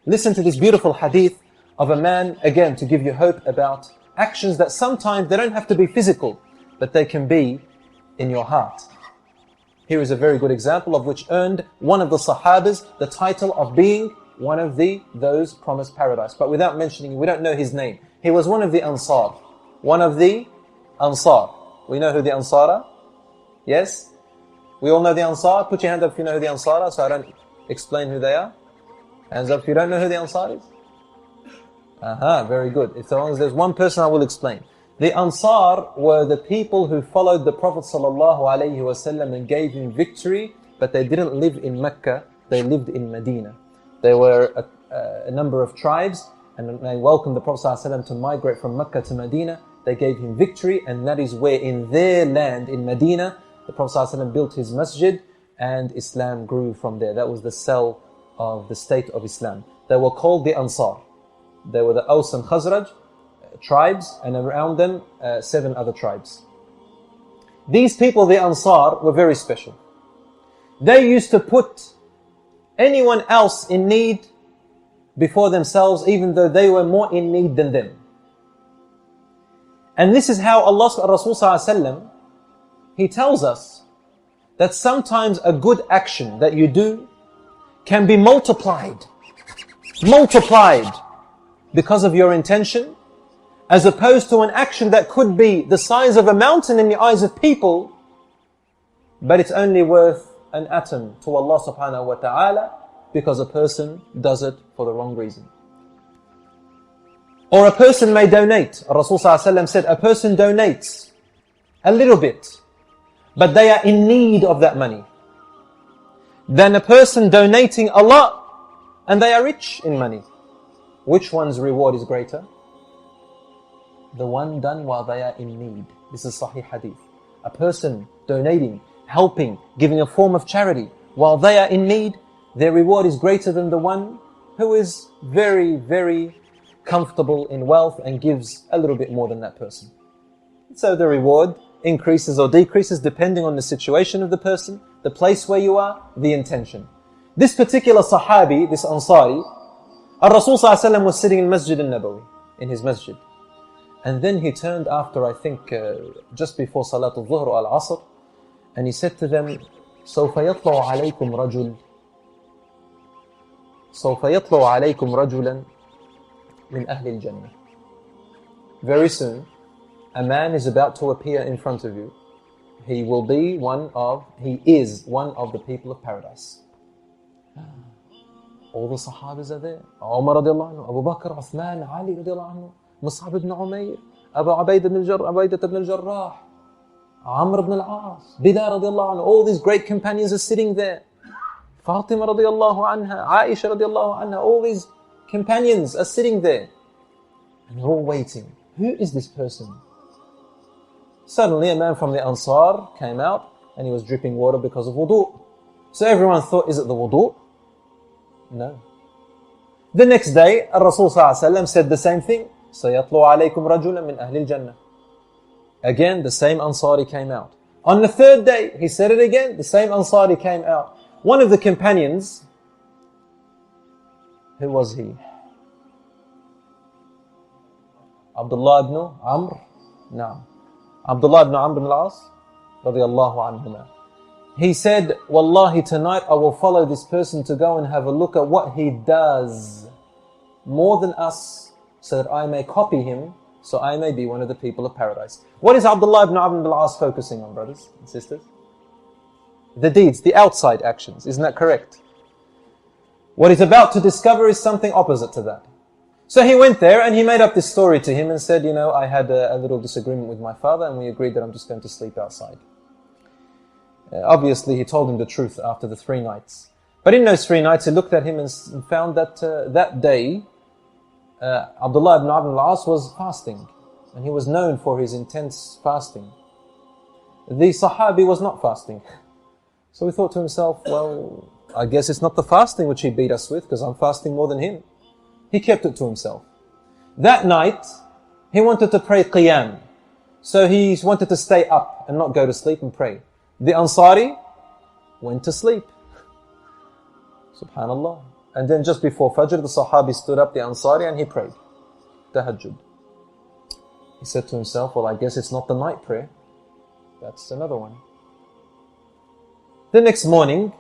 Listen to this beautiful hadith of a man, again, to give you hope about actions that sometimes they don't have to be physical, but they can be in your heart. Here is a very good example of which earned one of the Sahabas the title of being one of those promised paradise. But without mentioning, we don't know his name. He was one of the Ansar. One of the Ansar. We know who the Ansar are? Yes? We all know the Ansar? Put your hand up if you know who the Ansar are, so I don't explain who they are. Hands up if you don't know who the Ansar is. Very good. As long as there's one person, I will explain. The Ansar were the people who followed the Prophet ﷺ and gave him victory, but they didn't live in Mecca, they lived in Medina. There were a number of tribes, and they welcomed the Prophet ﷺ to migrate from Mecca to Medina. They gave him victory, and that is where in their land, in Medina, the Prophet ﷺ built his masjid, and Islam grew from there. That was the cell of the state of Islam. They were called the Ansar. They were the Aus and Khazraj tribes, and around them 7 other tribes. These people, the Ansar, were very special. They used to put anyone else in need before themselves, even though they were more in need than them. And this is how Rasul ﷺ, he tells us that sometimes a good action that you do can be multiplied because of your intention, as opposed to an action that could be the size of a mountain in the eyes of people, but it's only worth an atom to Allah subhanahu wa ta'ala because a person does it for the wrong reason. Or a person may donate. Rasul ﷺ said, a person donates a little bit, but they are in need of that money, than a person donating a lot and they are rich in money. Which one's reward is greater? The one done while they are in need. This is Sahih Hadith. A person donating, helping, giving a form of charity while they are in need, their reward is greater than the one who is very, very comfortable in wealth and gives a little bit more than that person. So the reward increases or decreases depending on the situation of the person, the place where you are, the intention. This particular Sahabi, this Ansari, Rasul ﷺ was sitting in Masjid al-Nabawi, in his masjid. And then he turned after, I think, just before Salatul Dhuhr or Al-Asr, and he said to them, سوف يطلع عليكم رجل سوف يطلع عليكم رجلا من أهل الجنة. Very soon, a man is about to appear in front of you. He is one of the people of paradise. All the Sahabas are there. Umar radiallahu anhu, Abu Bakr, Uthman, Ali radiallahu anhu, Mus'ab ibn Umayr, Abu Ubaidah ibn al-Jarrah, Amr ibn al-As, Bilal radiallahu anhu. All these great companions are sitting there. Fatima radiallahu anha, Aisha radiallahu anha. All these companions are sitting there. And they're all waiting. Who is this person? Suddenly a man from the Ansar came out and he was dripping water because of wudu. So everyone thought, is it the wudu? No. The next day, Rasul ﷺ said the same thing. سَيَطْلُعَ عَلَيْكُمْ رَجُلًا مِنْ أَهْلِ الْجَنَّةِ. Again, the same Ansari came out. On the third day, he said it again, the same Ansari came out. One of the companions, who was he? Abdullah ibn Amr? No. Abdullah ibn Amr ibn al-As? Radiallahu anhuma. He said, Wallahi, tonight I will follow this person to go and have a look at what he does more than us, so that I may copy him, so I may be one of the people of paradise. What is Abdullah ibn Amr ibn al-As focusing on, brothers and sisters? The deeds, the outside actions. Isn't that correct? What he's about to discover is something opposite to that. So he went there and he made up this story to him and said, I had a little disagreement with my father and we agreed that I'm just going to sleep outside. Obviously, he told him the truth after the 3 nights. But in those 3 nights, he looked at him and found that that day, Abdullah ibn Amr al-As was fasting. And he was known for his intense fasting. The Sahabi was not fasting. So he thought to himself, well, I guess it's not the fasting which he beat us with, because I'm fasting more than him. He kept it to himself. That night, he wanted to pray qiyam. So he wanted to stay up and not go to sleep and pray. The Ansari went to sleep. Subhanallah. And then just before Fajr, the Sahabi stood up, the Ansari, and he prayed. Tahajjud. He said to himself, well, I guess it's not the night prayer. That's another one. The next morning,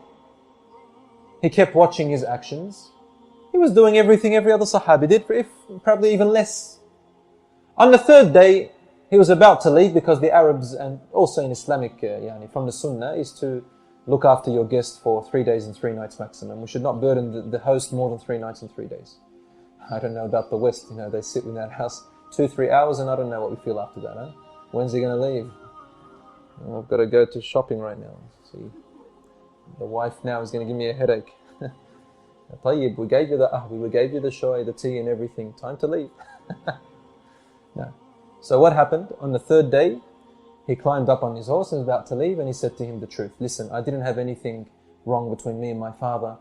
he kept watching his actions. He was doing everything every other Sahabi did, probably even less. On the third day, he was about to leave because the Arabs, and also in Islamic, from the Sunnah, is to look after your guest for 3 days and 3 nights maximum. We should not burden the host more than 3 nights and 3 days. I don't know about the West, they sit in that house 2-3 hours and I don't know what we feel after that. Huh? When's he going to leave? I've got to go to shopping right now. See, the wife now is going to give me a headache. Tayyib, we gave you the ahwi, we gave you the shoy, the tea and everything. Time to leave. No. So what happened? On the third day, he climbed up on his horse and was about to leave, and he said to him the truth. Listen, I didn't have anything wrong between me and my father.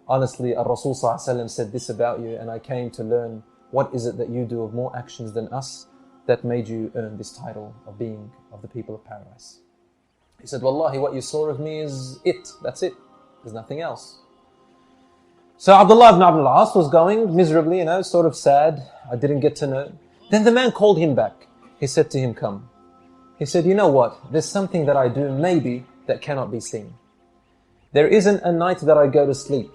Honestly, Rasul ﷺ said this about you, and I came to learn what is it that you do of more actions than us that made you earn this title of being of the people of paradise. He said, Wallahi, what you saw of me is it. That's it. There's nothing else. So Abdullah ibn Abdul As was going miserably, sort of sad. I didn't get to know. Then the man called him back. He said to him, come. He said, you know what? There's something that I do maybe that cannot be seen. There isn't a night that I go to sleep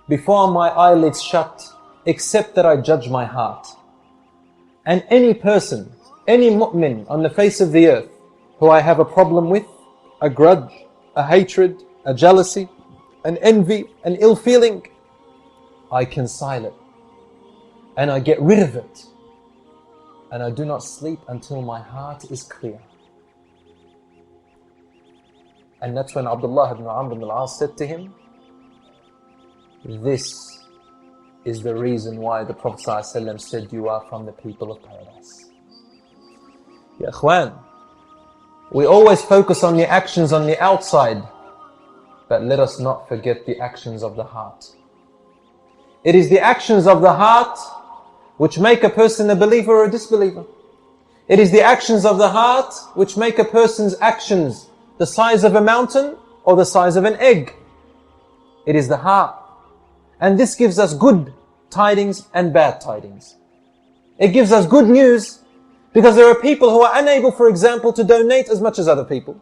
before my eyelids shut, except that I judge my heart. And any person, any mu'min on the face of the earth who I have a problem with, a grudge, a hatred, a jealousy, an envy, an ill feeling, I conceal it and I get rid of it. And I do not sleep until my heart is clear. And that's when Abdullah ibn Amr ibn al-As said to him, this is the reason why the Prophet ﷺ said you are from the people of paradise. Ya Ikhwan, we always focus on the actions on the outside, but let us not forget the actions of the heart. It is the actions of the heart which make a person a believer or a disbeliever. It is the actions of the heart which make a person's actions the size of a mountain or the size of an egg. It is the heart. And this gives us good tidings and bad tidings. It gives us good news because there are people who are unable, for example, to donate as much as other people.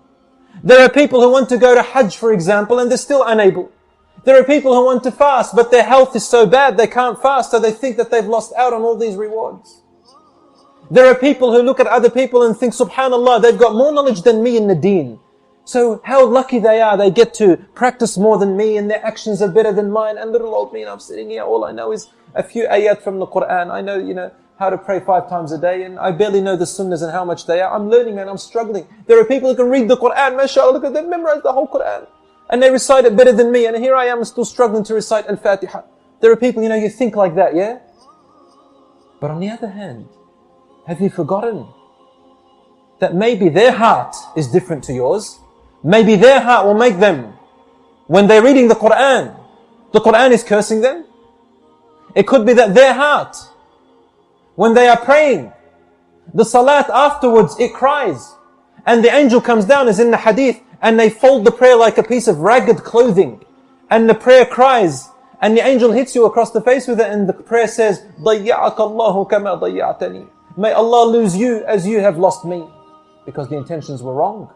There are people who want to go to Hajj, for example, and they're still unable. There are people who want to fast, but their health is so bad they can't fast, so they think that they've lost out on all these rewards. There are people who look at other people and think, subhanallah, they've got more knowledge than me in the deen. So how lucky they are, they get to practice more than me and their actions are better than mine. And little old me, and I'm sitting here, all I know is a few ayat from the Quran. I know, how to pray 5 times a day, and I barely know the sunnahs and how much they are. I'm learning and I'm struggling. There are people who can read the Quran, mashallah, look at them, memorize the whole Quran. And they recite it better than me, and here I am still struggling to recite Al-Fatiha. There are people, you think like that, yeah? But on the other hand, have you forgotten that maybe their heart is different to yours? Maybe their heart will make them, when they're reading the Quran is cursing them. It could be that their heart, when they are praying, the salat afterwards, it cries. And the angel comes down, as in the hadith, and they fold the prayer like a piece of ragged clothing. And the prayer cries, and the angel hits you across the face with it, and the prayer says, ضَيَّعَكَ اللَّهُ كَمَا ضَيَّعْتَنِي. May Allah lose you as you have lost me. Because the intentions were wrong.